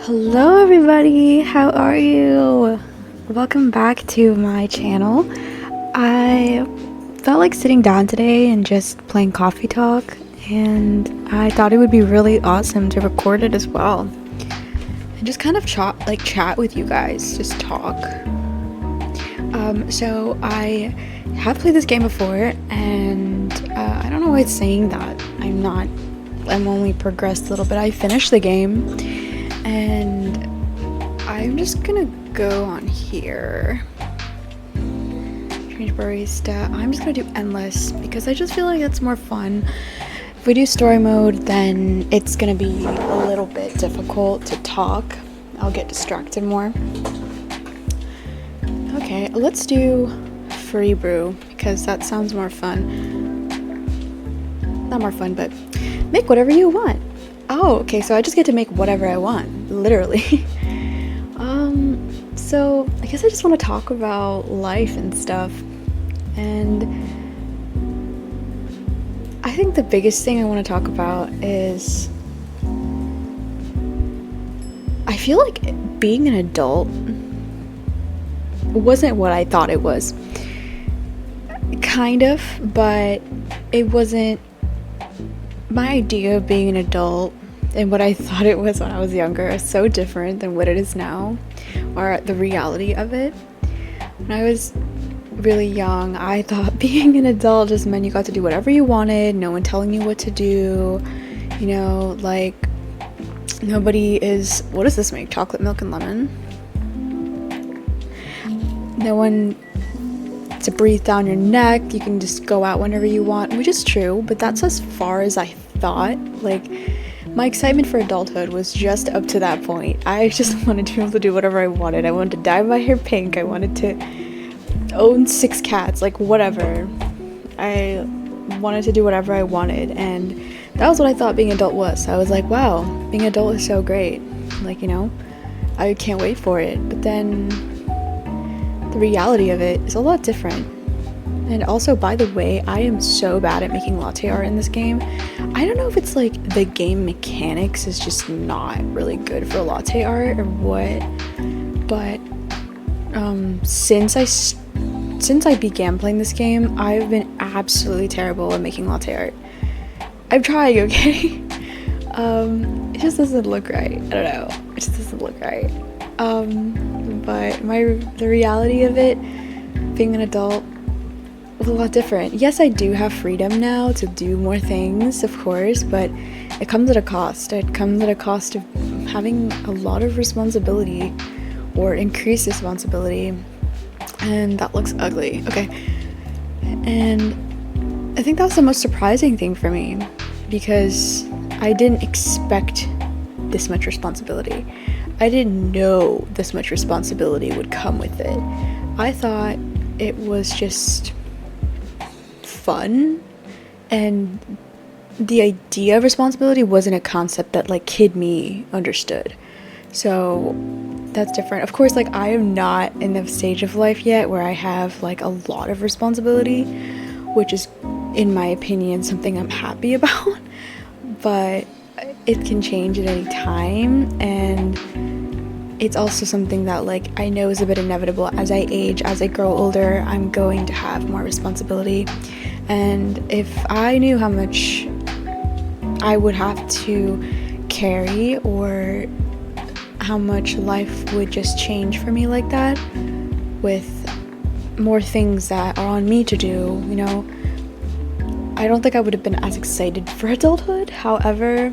Hello everybody, how are you? Welcome back to my channel. I felt like sitting down today and just playing coffee talk, and I thought it would be really awesome to record it as well. And just kind of chat with you guys, just talk. So I have played this game before, and I don't know why it's saying that. I'm only progressed a little bit. I finished the game. And I'm just gonna go on here. Change barista. I'm just gonna do endless because I just feel like it's more fun. If we do story mode, then it's gonna be a little bit difficult to talk. I'll get distracted more. Okay, let's do free brew because that sounds more fun. Not more fun, but make whatever you want. Oh, okay, so I just get to make whatever I want, literally. So I guess I just want to talk about life and stuff. And I think the biggest thing I want to talk about is I feel like being an adult wasn't what I thought it was. Kind of, but it wasn't. My idea of being an adult and what I thought it was when I was younger is so different than what it is now, or the reality of it. When I was really young, I thought being an adult just meant you got to do whatever you wanted, no one telling you what to do, like nobody is, what does this make? Chocolate milk and lemon? No one to breathe down your neck, you can just go out whenever you want, which is true, but that's as far as I thought. Like, my excitement for adulthood was just up to that point. I just wanted to be able to do whatever I wanted. I wanted to dye my hair pink, I wanted to own 6 cats, like whatever. I wanted to do whatever I wanted, and that was what I thought being adult was. I was like, wow, being adult is so great, like, I can't wait for it. But then the reality of it is a lot different. And also, by the way, I am so bad at making latte art in this game. I don't know if it's like the game mechanics is just not really good for latte art or what, but since I began playing this game, I've been absolutely terrible at making latte art. I'm trying, okay? It just doesn't look right. I don't know. It just doesn't look right. But the reality of it, being an adult, was a lot different. Yes, I do have freedom now to do more things, of course, but it comes at a cost. It comes at a cost of having a lot of responsibility or increased responsibility, and that looks ugly. Okay. And I think that was the most surprising thing for me because I didn't expect this much responsibility. I didn't know this much responsibility would come with it. I thought it was just fun, and the idea of responsibility wasn't a concept that like kid me understood. So that's different. Of course, like I am not in the stage of life yet where I have like a lot of responsibility, which is, in my opinion, something I'm happy about. But it can change at any time, and it's also something that like I know is a bit inevitable. As I age, as I grow older, I'm going to have more responsibility, and if I knew how much I would have to carry or how much life would just change for me like that, with more things that are on me to do, I don't think I would have been as excited for adulthood. However,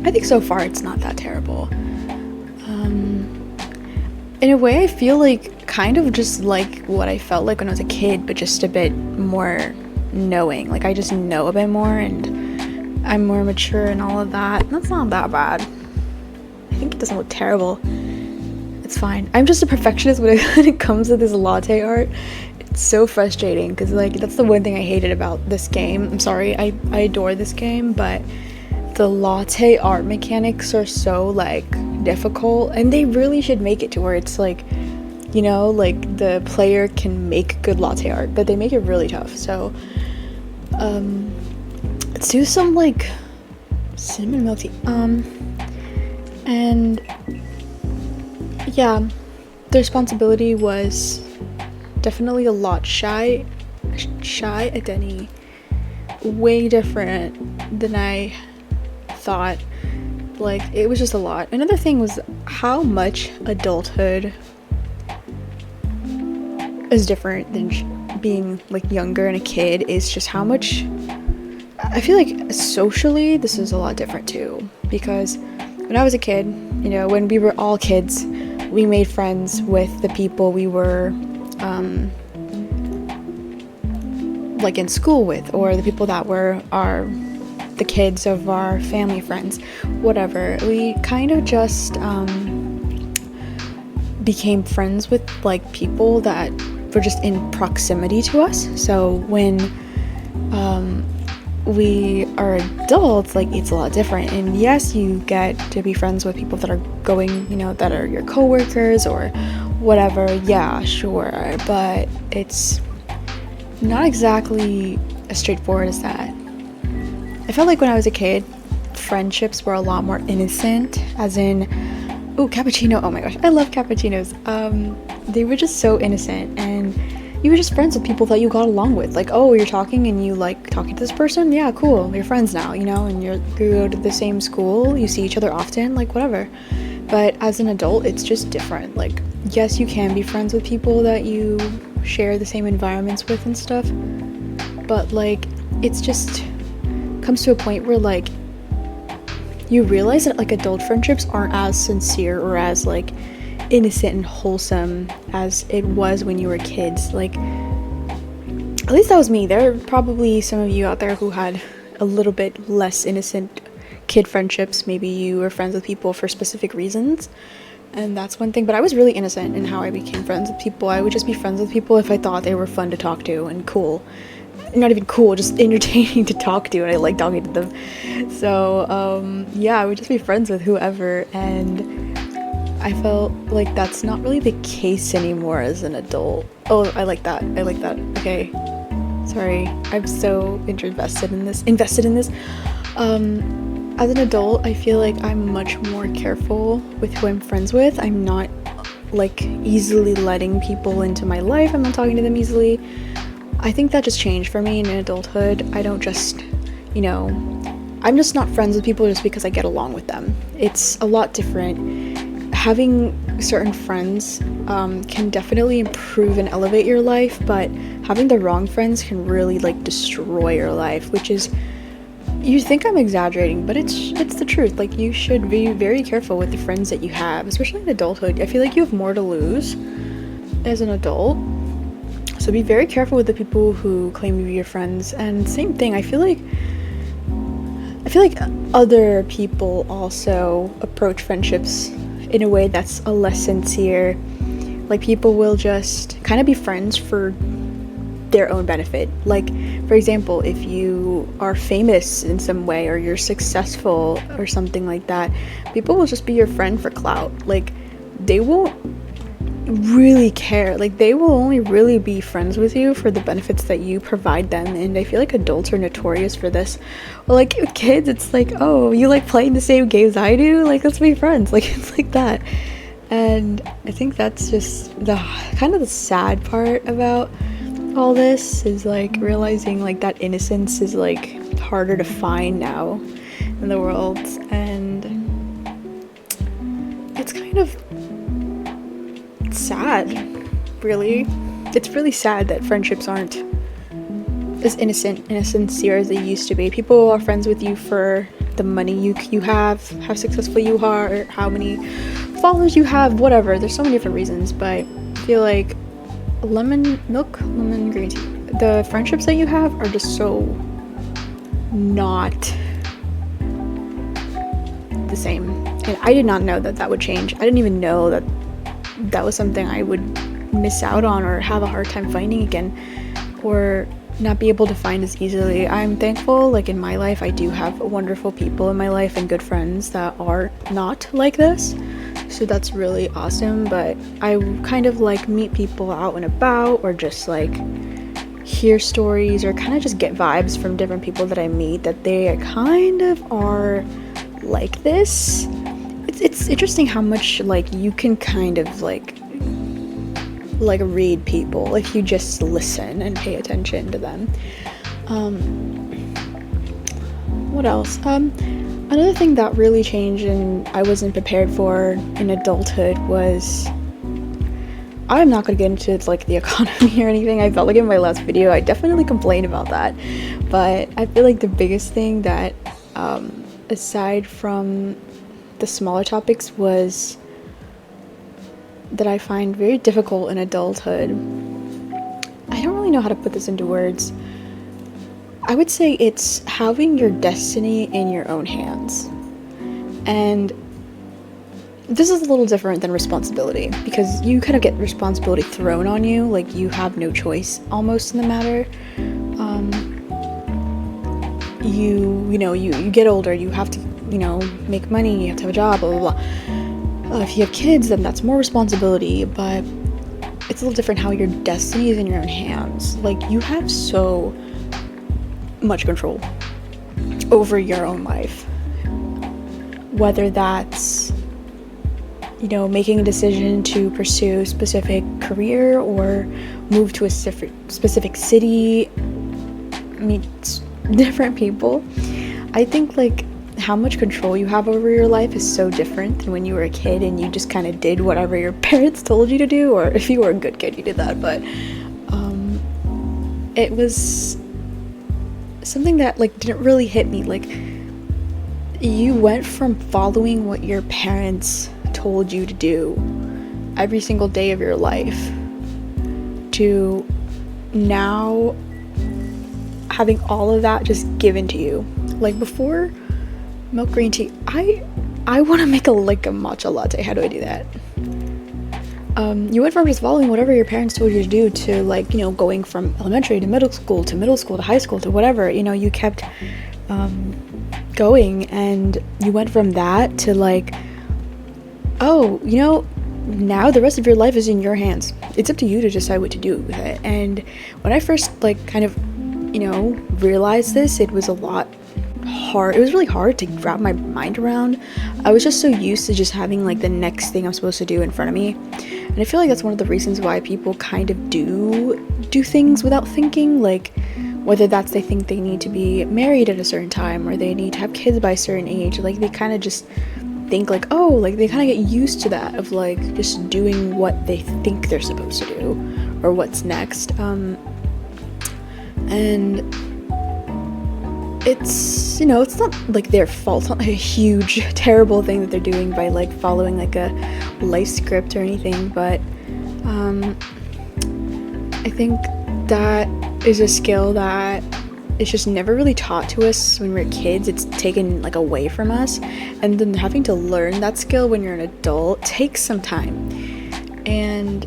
I think so far it's not that terrible. In a way, I feel like kind of just like what I felt like when I was a kid, but just a bit more knowing. Like I just know a bit more, and I'm more mature and all of that. That's not that bad. I think it doesn't look terrible. It's fine. I'm just a perfectionist when it comes to this latte art. It's so frustrating because like that's the one thing I hated about this game. I'm sorry, I adore this game, but the latte art mechanics are so like difficult, and they really should make it to where it's like, like the player can make good latte art, but they make it really tough. So let's do some like cinnamon milk tea. And Yeah, the responsibility was definitely a lot shy at Denny, way different than I thought. Like, it was just a lot. Another thing was how much adulthood is different than being like younger and a kid, is just how much I feel like socially this is a lot different too, because when I was a kid, when we were all kids, we made friends with the people we were like in school with, or the people that were the kids of our family friends, whatever. We kind of just became friends with like people that were just in proximity to us. So when we are adults, like, it's a lot different. And yes, you get to be friends with people that are going, that are your coworkers or whatever. Yeah, sure. But it's not exactly as straightforward as that. I felt like when I was a kid, friendships were a lot more innocent, as in, ooh, cappuccino. Oh my gosh, I love cappuccinos. They were just so innocent, and you were just friends with people that you got along with. Like, oh, you're talking and you like talking to this person? Yeah, cool. You're friends now, and you go to the same school, you see each other often, like, whatever. But as an adult, it's just different. Like, yes, you can be friends with people that you share the same environments with and stuff, but like, it's just comes to a point where like you realize that like adult friendships aren't as sincere or as like innocent and wholesome as it was when you were kids. Like, at least that was me. There are probably some of you out there who had a little bit less innocent kid friendships. Maybe you were friends with people for specific reasons, and that's one thing. But I was really innocent in how I became friends with people. I would just be friends with people if I thought they were fun to talk to and cool. Not even cool, just entertaining to talk to, and I like talking to them. So yeah, I would just be friends with whoever, and I felt like that's not really the case anymore as an adult. Oh, I like that. Okay, sorry, I'm so invested in this. As an adult, I feel like I'm much more careful with who I'm friends with. I'm not like easily letting people into my life. I'm not talking to them easily. I think that just changed for me in adulthood. I don't just, I'm just not friends with people just because I get along with them. It's a lot different. Having certain friends can definitely improve and elevate your life, but having the wrong friends can really like destroy your life, which is, you think I'm exaggerating, but it's the truth. Like, you should be very careful with the friends that you have, especially in adulthood. I feel like you have more to lose as an adult. So be very careful with the people who claim to be your friends. And same thing, I feel like other people also approach friendships in a way that's a less sincere. Like, people will just kind of be friends for their own benefit. Like, for example, if you are famous in some way or you're successful or something like that, people will just be your friend for clout. Like, they won't really care. Like, they will only really be friends with you for the benefits that you provide them. And I feel like adults are notorious for this. Well, like, with kids, it's like, oh, you like playing the same games I do, like, let's be friends. Like, it's like that. And I think that's just the kind of the sad part about all this, is like realizing like that innocence is like harder to find now in the world. And it's kind of sad, really. It's really sad that friendships aren't as innocent and as sincere as they used to be. People are friends with you for the money you have, how successful you are, or how many followers you have, whatever. There's so many different reasons, but I feel like lemon green tea, the friendships that you have are just so not the same. And I did not know that would change. I didn't even know that was something I would miss out on or have a hard time finding again, or not be able to find as easily. I'm thankful, like, in my life, I do have wonderful people in my life and good friends that are not like this. So that's really awesome. But I kind of like meet people out and about, or just like hear stories, or kind of just get vibes from different people that I meet, that they kind of are like this. it's interesting how much like you can kind of like read people if you just listen and pay attention to them. What else? Another thing that really changed and I wasn't prepared for in adulthood was, I'm not going to get into like the economy or anything. I felt like in my last video I definitely complained about that, but I feel like the biggest thing that aside from the smaller topics was that I find very difficult in adulthood. I don't really know how to put this into words. I would say it's having your destiny in your own hands. And this is a little different than responsibility, because you kind of get responsibility thrown on you, like you have no choice almost in the matter. You get older, you have to, make money, you have to have a job, blah, blah, blah. If you have kids, then that's more responsibility, but it's a little different how your destiny is in your own hands. Like, you have so much control over your own life. Whether that's, making a decision to pursue a specific career or move to a specific city, meet different people. I think like how much control you have over your life is so different than when you were a kid and you just kind of did whatever your parents told you to do, or if you were a good kid you did that. But it was something that like didn't really hit me. Like, you went from following what your parents told you to do every single day of your life to now having all of that just given to you. Like, before milk green tea, I want to make a matcha latte. How do I do that? You went from just following whatever your parents told you to do to going from elementary to middle school to high school to whatever, you kept going, and you went from that to now the rest of your life is in your hands. It's up to you to decide what to do with it. And when I first realized this, it was a lot hard. It was really hard to wrap my mind around. I was just so used to just having the next thing I'm supposed to do in front of me. And I feel like that's one of the reasons why people kind of do things without thinking, whether that's they think they need to be married at a certain time or they need to have kids by a certain age. They kind of just think they kind of get used to that of just doing what they think they're supposed to do or what's next. And it's it's not their fault. It's not a huge terrible thing that they're doing by following a life script or anything, but I think that is a skill that is just never really taught to us when we're kids. It's taken away from us, and then having to learn that skill when you're an adult takes some time. And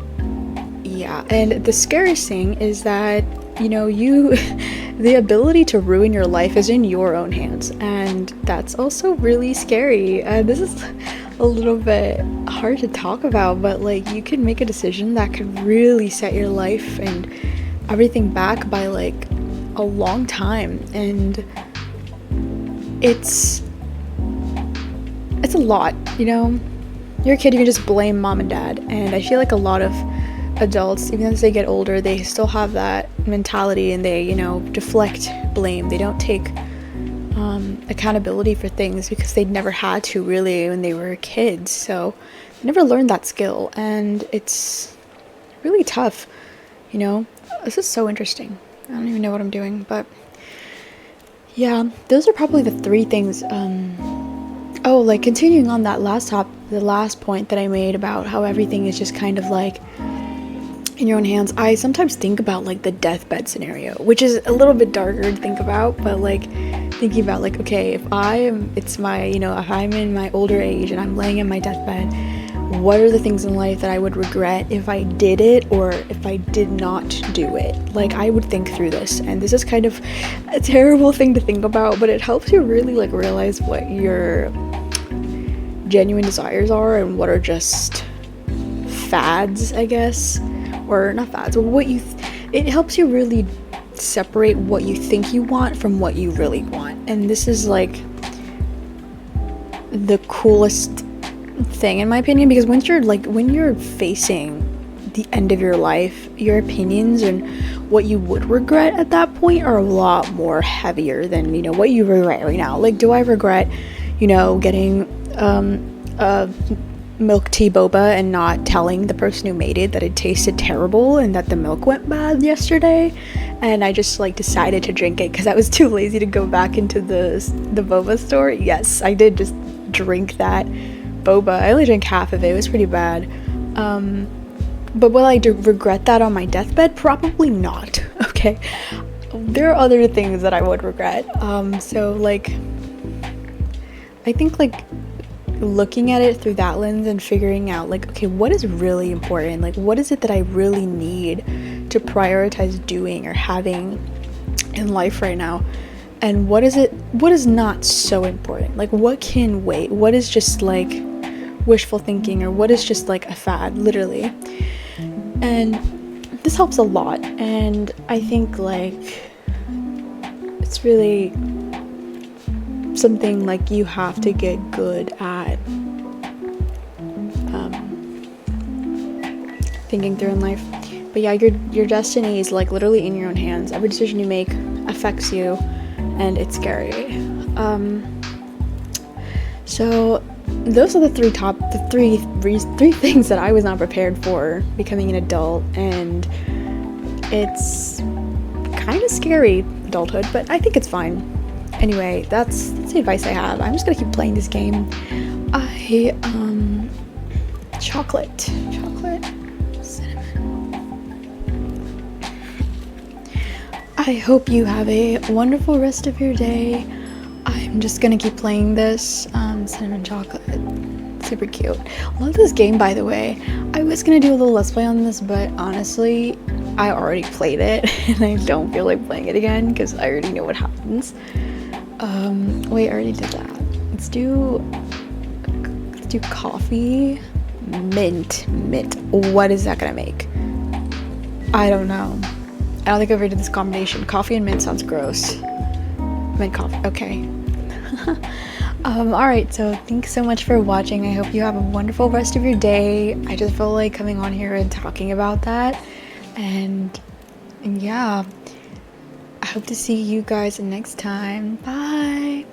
the scariest thing is that the ability to ruin your life is in your own hands, and that's also really scary. This is a little bit hard to talk about, but you can make a decision that could really set your life and everything back by a long time. And it's a lot. You're a kid, you can just blame mom and dad, and I feel like a lot of adults, even as they get older, they still have that mentality, and they deflect blame. They don't take accountability for things because they never had to really when they were kids, so they never learned that skill, and it's really tough. This is so interesting. I don't even know what I'm doing, but yeah, those are probably the three things. Continuing on that the last point that I made about how everything is just kind of in your own hands. I sometimes think about the deathbed scenario, which is a little bit darker to think about, but thinking about okay, if I'm in my older age and I'm laying in my deathbed, what are the things in life that I would regret if I did it or if I did not do it? I would think through this, and this is kind of a terrible thing to think about, but it helps you really realize what your genuine desires are and what are just fads, I guess. Or not fads, but it helps you really separate what you think you want from what you really want. And this is the coolest thing in my opinion, because when you're facing the end of your life, your opinions and what you would regret at that point are a lot more heavier than, what you regret right now. Like, do I regret, getting a milk tea boba and not telling the person who made it that it tasted terrible and that the milk went bad yesterday, and I just like decided to drink it because I was too lazy to go back into the boba store? Yes, I did just drink that boba. I only drank half of it. It was pretty bad. But will I regret that on my deathbed? Probably not. Okay, there are other things that I would regret. So like, I think like looking at it through that lens and figuring out like, okay, what is really important? Like, what is it that I really need to prioritize doing or having in life right now? And what is not so important? Like, what can wait? What is just like wishful thinking, or what is just like a fad, literally? And this helps a lot. And I think like it's really something like you have to get good at thinking through in life. But yeah, your destiny is like literally in your own hands. Every decision you make affects you, and it's scary. So those are the three things that I was not prepared for becoming an adult, and it's kind of scary, adulthood, but I think it's fine. Anyway, that's the advice I have. I'm just gonna keep playing this game. Chocolate, cinnamon. I hope you have a wonderful rest of your day. I'm just gonna keep playing this cinnamon chocolate. Super cute. Love this game, by the way. I was gonna do a little let's play on this, but honestly, I already played it and I don't feel like playing it again because I already know what happens. Wait, I already did that. Let's do coffee, mint. What is that gonna make? I don't know. I don't think I've ever did this combination. Coffee and mint sounds gross. Mint coffee, okay. Alright, so thanks so much for watching. I hope you have a wonderful rest of your day. I just felt like coming on here and talking about that. And yeah, I hope to see you guys next time. Bye!